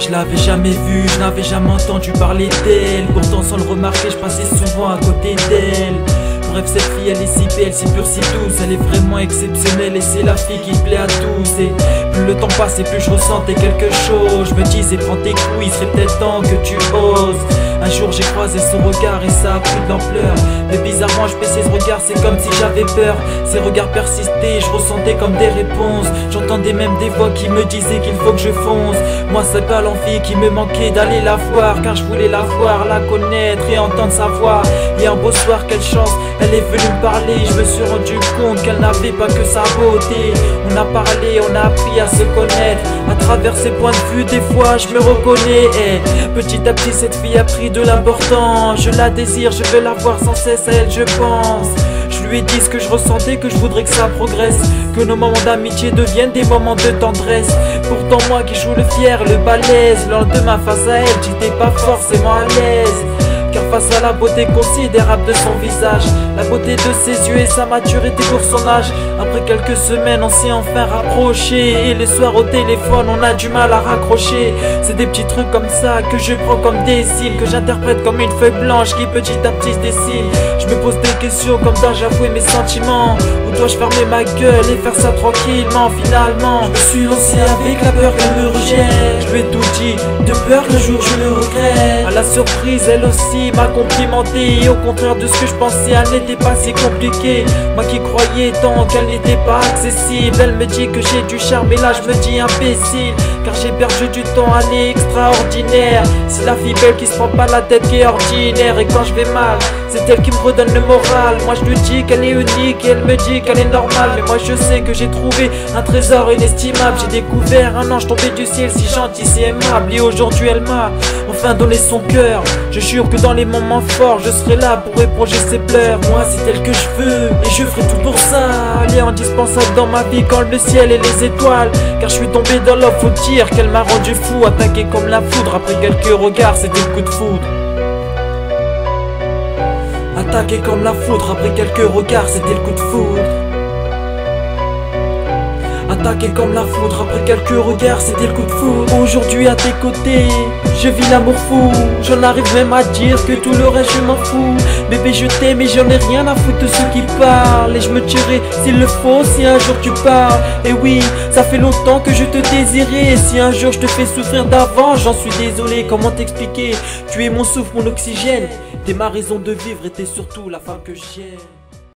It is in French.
Je l'avais jamais vue, je n'avais jamais entendu parler d'elle. Pourtant sans le remarquer, je passais souvent à côté d'elle. Bref, cette fille elle est si belle, si pure, si douce. Elle est vraiment exceptionnelle et c'est la fille qui plaît à tous. Et plus le temps passe et plus je ressentais quelque chose. Je me disais prends tes couilles, il serait peut-être temps que tu oses. Un jour j'ai croisé son regard et ça a pris de l'ampleur. Mais bizarrement je baissais ce regard, c'est comme si j'avais peur. Ses regards persistaient, je ressentais comme des réponses. J'entendais même des voix qui me disaient qu'il faut que je fonce. Moi c'est pas l'envie qui me manquait d'aller la voir, car je voulais la voir, la connaître et entendre sa voix. Et un beau soir, quelle chance, elle est venue me parler. Je me suis rendu compte qu'elle n'avait pas que sa beauté. On a parlé, on a appris à se connaître. À travers ses points de vue, des fois je me reconnais. Et petit à petit cette fille a pris de l'importance. Je la désire, je veux la voir sans cesse, à elle je pense. Je lui ai dit ce que je ressentais, que je voudrais que ça progresse, que nos moments d'amitié deviennent des moments de tendresse. Pourtant moi qui joue le fier, le balèze, le lendemain face à elle, j'étais pas forcément à l'aise. Car face à la beauté considérable de son visage, la beauté de ses yeux et sa maturité pour son âge, après quelques semaines on s'est enfin rapproché. Et les soirs au téléphone on a du mal à raccrocher. C'est des petits trucs comme ça que je prends comme des signes, que j'interprète comme une feuille blanche qui petit à petit se dessine. Je me pose des questions comme dois-je avouer mes sentiments, ou dois-je fermer ma gueule et faire ça tranquillement. Finalement je me suis lancé avec la peur qu'elle me rejette. Je lui ai tout dit, de peur qu'un jour je le regrette. À la surprise elle aussi m'a complimenté, et au contraire de ce que je pensais, elle n'était pas si compliquée. Moi qui croyais tant qu'elle n'était pas accessible, elle me dit que j'ai du charme et là je me dis imbécile, car j'ai perdu du temps, elle est extraordinaire. C'est la fille belle qui se prend pas la tête qui est ordinaire. Et quand je vais mal, c'est elle qui me redonne le moral. Moi je lui dis qu'elle est unique et elle me dit qu'elle est normale. Mais moi je sais que j'ai trouvé un trésor inestimable. J'ai découvert un ange tombé du ciel, si gentil, si aimable. Et aujourd'hui elle m'a enfin donné son cœur. Je jure que dans les moments forts je serai là pour éponger ses pleurs. Moi c'est elle que je veux et je ferai tout pour ça. Elle est indispensable dans ma vie comme le ciel et les étoiles. Car je suis tombé dans l'eau, faut dire qu'elle m'a rendu fou. Attaqué comme la foudre, après quelques regards c'était le coup de foudre. Attaqué comme la foudre, après quelques regards c'était le coup de foudre. Attaqué comme la foudre, après quelques regards c'était le coup de foudre. Aujourd'hui à tes côtés, je vis l'amour fou. J'en arrive même à dire que tout le reste je m'en fous. Bébé je t'aime et j'en ai rien à foutre de ceux qui parlent. Et je me tuerai s'il le faut si un jour tu parles. Et oui, ça fait longtemps que je te désirais. Et si un jour je te fais souffrir d'avant, j'en suis désolé. Comment t'expliquer? Tu es mon souffle, mon oxygène. T'es ma raison de vivre et t'es surtout la femme que j'aime.